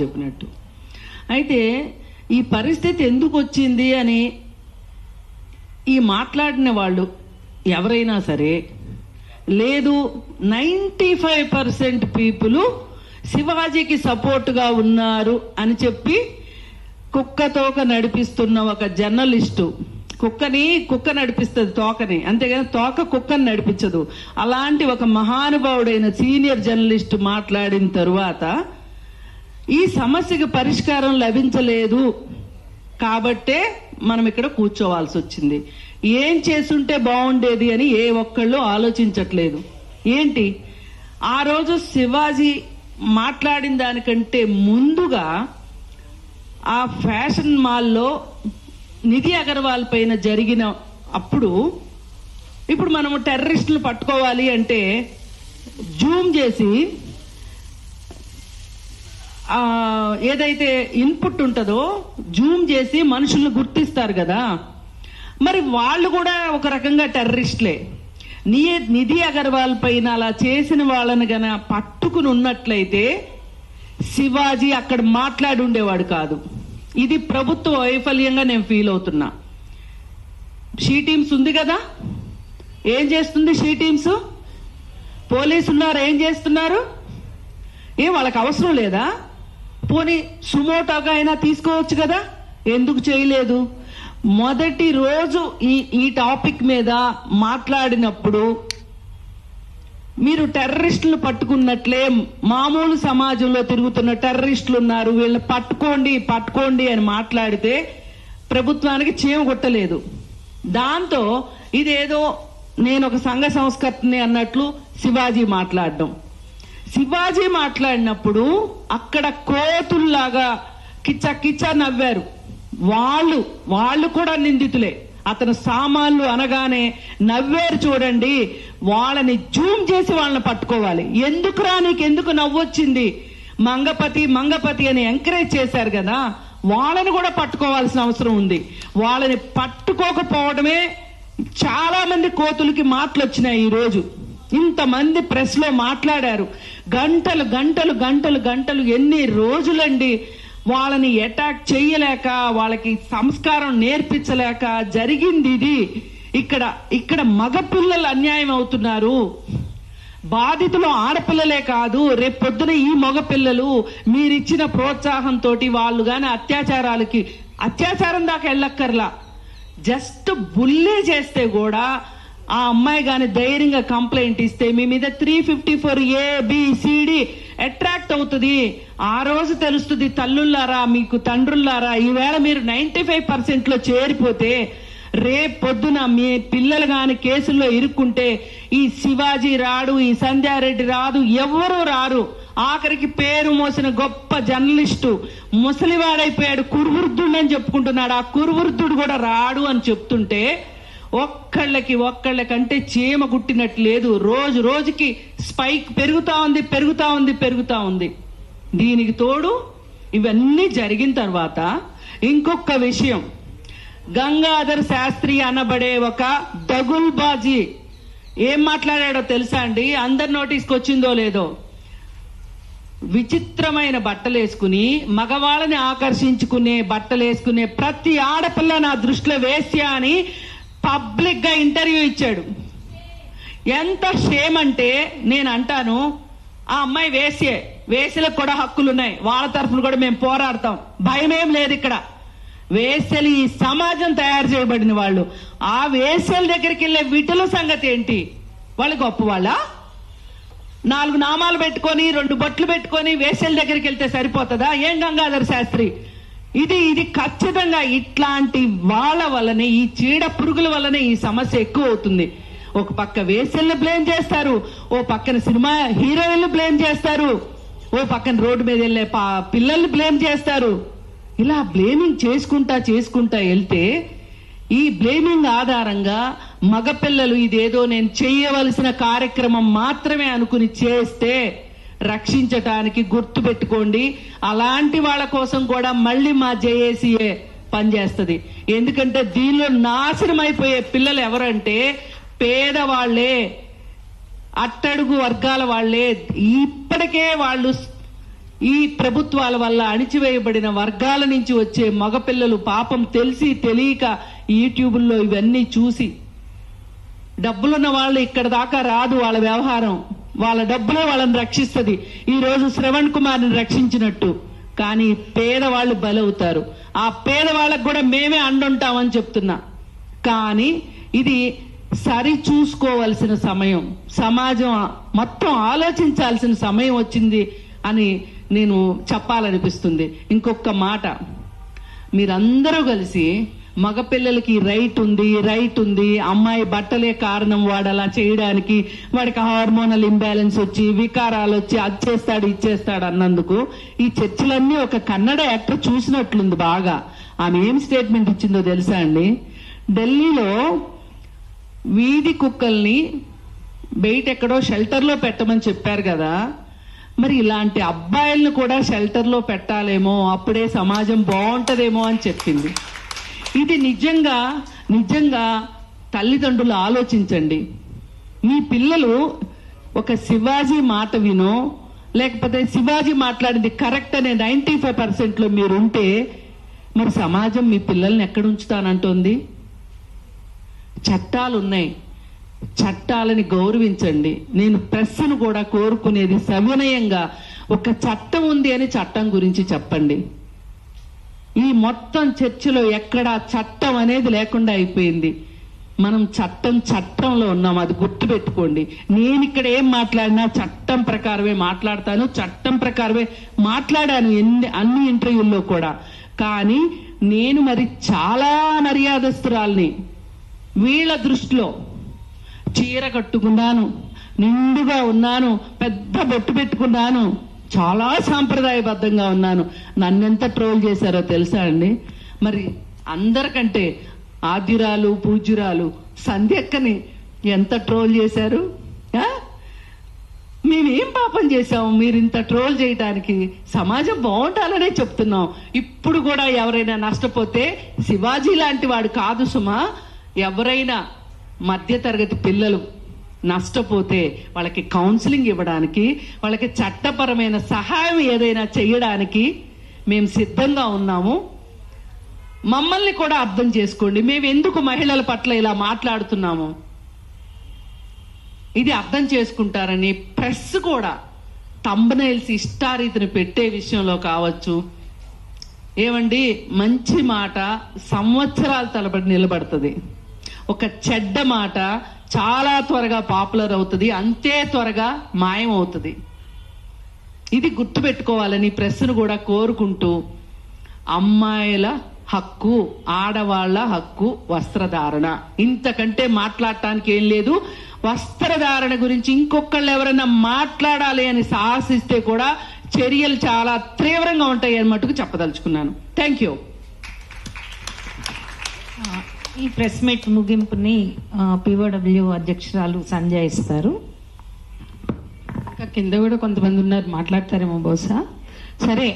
చెప్పినట్టు. అయితే ఈ పరిస్థితి ఎందుకు వచ్చింది అని ఈ మాట్లాడిన వాళ్ళు ఎవరైనా సరే, లేదు 95% పీపుల్ శివాజీకి సపోర్టుగా ఉన్నారు అని చెప్పి కుక్కతోక నడిపిస్తున్న ఒక జర్నలిస్టు, కుక్క నడిపిస్తుంది తోకని, అంతేగాని తోక కుక్కని నడిపించదు. అలాంటి ఒక మహానుభావుడైన సీనియర్ జర్నలిస్టు మాట్లాడిన తరువాత ఈ సమస్యకి పరిష్కారం లభించలేదు కాబట్టే మనం ఇక్కడ కూర్చోవాల్సి వచ్చింది. ఏం చేసుంటే బాగుండేది అని ఏ ఒక్కళ్ళు ఆలోచించట్లేదు. ఏంటి, ఆ రోజు శివాజీ మాట్లాడిన దానికంటే ముందుగా ఆ ఫ్యాషన్ మాల్లో నిధి అగర్వాల్ పైన జరిగిన అప్పుడు, ఇప్పుడు మనము టెర్రరిస్టులు పట్టుకోవాలి అంటే జూమ్ చేసి ఏదైతే ఇన్పుట్ ఉంటుందో జూమ్ చేసి మనుషుల్ని గుర్తిస్తారు కదా, మరి వాళ్ళు కూడా ఒక రకంగా టెర్రరిస్టులే. నిధి అగర్వాల్ పైన అలా చేసిన వాళ్ళని గన పట్టుకుని ఉన్నట్లయితే శివాజీ అక్కడ మాట్లాడి ఉండేవాడు కాదు. ఇది ప్రభుత్వ వైఫల్యంగా నేను ఫీల్ అవుతున్నా. షీ టీమ్స్ ఉంది కదా, ఏం చేస్తుంది షీ టీమ్స్? పోలీసు ఉన్నారు, ఏం చేస్తున్నారు? వాళ్ళకి అవసరం లేదా? పోనీ సుమోటోగా అయినా తీసుకోవచ్చు కదా, ఎందుకు చేయలేదు? మొదటి రోజు ఈ టాపిక్ మీద మాట్లాడినప్పుడు మీరు టెర్రరిస్టులు పట్టుకున్నట్లే మామూలు సమాజంలో తిరుగుతున్న టెర్రరిస్టులు ఉన్నారు, వీళ్ళని పట్టుకోండి అని మాట్లాడితే ప్రభుత్వానికి చీమ కొట్టలేదు. దాంతో ఇదేదో నేను ఒక సంఘ సంస్కర్తని అన్నట్లు శివాజీ మాట్లాడినప్పుడు అక్కడ కోతుల్లాగా కిచ్చ నవ్వారు. వాళ్ళు కూడా నిందితులే. అతను సామాన్లు అనగానే నవ్వేరు చూడండి, వాళ్ళని జూమ్ చేసి వాళ్ళని పట్టుకోవాలి. ఎందుకురా నీకెందుకు నవ్వొచ్చింది, మంగపతి అని ఎంకరేజ్ చేశారు కదా, వాళ్ళని కూడా పట్టుకోవాల్సిన అవసరం ఉంది. వాళ్ళని పట్టుకోకపోవడమే చాలా మంది కోతులకి మాటలు వచ్చినాయి. ఈ రోజు ఇంతమంది ప్రెస్ లో మాట్లాడారు, గంటలు ఎన్ని రోజులండి వాళ్ళని అటాక్ చేయలేక, వాళ్ళకి సంస్కారం నేర్పించలేక జరిగింది ఇది. ఇక్కడ మగపిల్లలు అన్యాయం అవుతున్నారు. బాధితులు ఆడపిల్లలే కాదు, రేపు పొద్దున ఈ మగపిల్లలు మీరిచ్చిన ప్రోత్సాహంతో వాళ్ళు గాని అత్యాచారం దాకా వెళ్ళక్కర్లా, జస్ట్ బుల్లే చేస్తే కూడా ఆ అమ్మాయి గాని ధైర్యంగా కంప్లైంట్ ఇస్తే మీ మీద 354 ABCD అట్రాక్ట్ అవుతుంది. ఆ రోజు తెలుస్తుంది, తల్లుల్లారా మీకు తండ్రుల్లారా, ఈవేళ మీరు 95% లో చేరిపోతే రేపు పొద్దున మీ పిల్లలు గాని కేసుల్లో ఇరుక్కుంటే ఈ శివాజీ రాడు, ఈ సంధ్యారెడ్డి రాదు, ఎవరూ రారు. ఆఖరికి పేరు మోసిన గొప్ప జర్నలిస్టు ముసలివాడైపోయాడు, కురువృద్ధుడని చెప్పుకుంటున్నాడు, ఆ కురువృద్ధుడు కూడా రాడు అని చెప్తుంటే ఒక్కళ్ళకంటే చీమ గుట్టినట్టు లేదు. రోజుకి స్పైక్ పెరుగుతా ఉంది. దీనికి తోడు ఇవన్నీ జరిగిన తర్వాత ఇంకొక విషయం, గంగాధర్ శాస్త్రి అనబడే ఒక దగుల్బాజీ ఏం మాట్లాడాడో తెలుసా అండి? అందరి నోటీస్కి వచ్చిందో లేదో, విచిత్రమైన బట్టలు వేసుకుని మగవాళ్ళని ఆకర్షించుకునే బట్టలు వేసుకునే ప్రతి ఆడపిల్ల నా దృష్టిలో వేశ్య అని పబ్లిక్ గా ఇంటర్వ్యూ ఇచ్చాడు. ఎంత షేమ్ అంటే నేను అంటాను, ఆ అమ్మాయి వేశ్యలకు కూడా హక్కులున్నాయి, వాళ్ళ తరఫున కూడా మేము పోరాడతాం, భయమేం లేదు. ఇక్కడ వేశ్యలు ఈ సమాజం తయారు చేయబడిన వాళ్ళు. ఆ వేశ్యల దగ్గరికి వెళ్ళే విటుల సంగతి ఏంటి? వాళ్ళు గొప్ప వాళ్ళ? 4 నామాలు పెట్టుకొని 2 బొట్లు పెట్టుకొని వేశ్యల దగ్గరికి వెళ్తే సరిపోతుందా? ఏం గంగాధర్ శాస్త్రి, ఇది ఖచ్చితంగా ఇట్లాంటి వాళ్ళ వల్లనే, ఈ చీడ పురుగుల వల్లనే ఈ సమస్య ఎక్కువ అవుతుంది. ఒక పక్క వేశ్యల్ని బ్లేమ్ చేస్తారు, ఓ పక్కన సినిమా హీరోయిన్లు బ్లేమ్ చేస్తారు, ఓ పక్కన రోడ్డు మీద వెళ్ళే పిల్లల్ని బ్లేమ్ చేస్తారు. ఇలా బ్లేమింగ్ చేసుకుంటా వెళ్తే ఈ బ్లేమింగ్ ఆధారంగా మగపిల్లలు ఇదేదో నేను చేయవలసిన కార్యక్రమం మాత్రమే అనుకుని చేస్తే రక్షించటానికి గుర్తు పెట్టుకోండి, అలాంటి వాళ్ళ కోసం కూడా మళ్ళీ మా జేఏసీఏ పనిచేస్తుంది. ఎందుకంటే దీనిలో నాశనం అయిపోయే పిల్లలు ఎవరంటే పేదవాళ్లే, అట్టడుగు వర్గాల వాళ్లే. ఇప్పటికే వాళ్ళు ఈ ప్రభుత్వాల వల్ల అణిచివేయబడిన వర్గాల నుంచి వచ్చే మగపిల్లలు పాపం తెలిసి తెలియక యూట్యూబుల్లో ఇవన్నీ చూసి, డబ్బులున్న వాళ్ళు ఇక్కడ దాకా రాదు వాళ్ళ వ్యవహారం, వాళ్ళ డబ్బులే వాళ్ళని రక్షిస్తుంది. ఈ రోజు శ్రవణ్ కుమార్ని రక్షించినట్టు. కానీ పేదవాళ్ళు బలవుతారు. ఆ పేదవాళ్ళకు కూడా మేమే అండుంటామని చెప్తున్నా. కానీ ఇది సరి చూసుకోవాల్సిన సమయం, సమాజం మొత్తం ఆలోచించాల్సిన సమయం వచ్చింది అని నేను చెప్పాలనిపిస్తుంది. ఇంకొక మాట, మీరందరూ కలిసి మగపిల్లలకి రైట్ ఉంది, అమ్మాయి బట్టలే కారణం వాడు అలా చేయడానికి, వాడికి హార్మోనల్ ఇంబ్యాలెన్స్ వచ్చి వికారాలు వచ్చి అది చేస్తాడు ఇచ్చేస్తాడు అన్నందుకు ఈ చర్చలన్నీ ఒక కన్నడ యాక్టర్ చూసినట్లుంది బాగా. ఆమె ఏం స్టేట్మెంట్ ఇచ్చిందో తెలుసా అండి? ఢిల్లీలో వీధి కుక్కల్ని బయట ఎక్కడో షెల్టర్లో పెట్టమని చెప్పారు కదా, మరి ఇలాంటి అబ్బాయిలను కూడా షెల్టర్లో పెట్టాలేమో, అప్పుడే సమాజం బాగుంటదేమో అని చెప్పింది. ఇది నిజంగా తల్లిదండ్రులు ఆలోచించండి. మీ పిల్లలు ఒక శివాజీ మాట వినో, లేకపోతే శివాజీ మాట్లాడింది కరెక్ట్ అనే 95% మీరుంటే, మరి సమాజం మీ పిల్లల్ని ఎక్కడ ఉంచుతానంటోంది? చట్టాలు ఉన్నాయి, చట్టాలని గౌరవించండి. నేను ప్రెస్ను కూడా కోరుకునేది సవినయంగా, ఒక చట్టం ఉంది అని చట్టం గురించి చెప్పండి. ఈ మొత్తం చర్చలో ఎక్కడా చట్టం అనేది లేకుండా అయిపోయింది. మనం చట్టంలో ఉన్నాం, అది గుర్తుపెట్టుకోండి. నేను ఇక్కడ ఏం మాట్లాడినా చట్టం ప్రకారమే మాట్లాడతాను, చట్టం ప్రకారమే మాట్లాడాను అన్ని ఇంటర్వ్యూల్లో కూడా. కానీ నేను మరి చాలా మర్యాదస్తురాల్ని. వీళ్ళ దృష్టిలో చీర కట్టుకున్నాను, నిండుగా ఉన్నాను, పెద్ద బొట్టు పెట్టుకున్నాను, చాలా సాంప్రదాయబద్ధంగా ఉన్నాను. నన్నెంత ట్రోల్ చేశారో తెలుసా అండి? మరి అందరికంటే ఆద్యురాలు పూజ్యురాలు సంధ్యక్కని ఎంత ట్రోల్ చేశారు? మేమేం పాపం చేశాము మీరు ఇంత ట్రోల్ చేయడానికి? సమాజం బాగుండాలనే చెప్తున్నాం. ఇప్పుడు కూడా ఎవరైనా నష్టపోతే శివాజీ లాంటి వాడు కాదు సుమా. ఎవరైనా మధ్యతరగతి పిల్లలు నష్టపోతే వాళ్ళకి కౌన్సిలింగ్ ఇవ్వడానికి, వాళ్ళకి చట్టపరమైన సహాయం ఏదైనా చేయడానికి మేము సిద్ధంగా ఉన్నాము. మమ్మల్ని కూడా అర్థం చేసుకోండి. మేము ఎందుకు మహిళల పట్ల ఇలా మాట్లాడుతున్నాము ఇది అర్థం చేసుకుంటారని ప్రెస్ కూడా థంబ్నెయిల్స్ ఇష్టారీతిని పెట్టే విషయంలో కావచ్చు. ఏమండి, మంచి మాట సంవత్సరాల తరబడి నిలబడుతుంది, ఒక చెడ్డ మాట చాలా త్వరగా పాపులర్ అవుతుంది, అంతే త్వరగా మాయం అవుతుంది. ఇది గుర్తుపెట్టుకోవాలని ప్రెస్ను కూడా కోరుకుంటూ, అమ్మాయిల హక్కు, ఆడవాళ్ల హక్కు వస్త్రధారణ, ఇంతకంటే మాట్లాడటానికి ఏం లేదు. వస్త్రధారణ గురించి ఇంకొకళ్ళు ఎవరైనా మాట్లాడాలి అని సాహసిస్తే కూడా చర్యలు చాలా తీవ్రంగా ఉంటాయి అని మటుకు చెప్పదలుచుకున్నాను. Thank you. ఈ ప్రెస్ మీట్ ముగింపుని POW అధ్యక్షురాలు సంజయ్ ఇస్తారు. కింద కూడా కొంతమంది ఉన్నారు, మాట్లాడతారేమో బహుశా. సరే.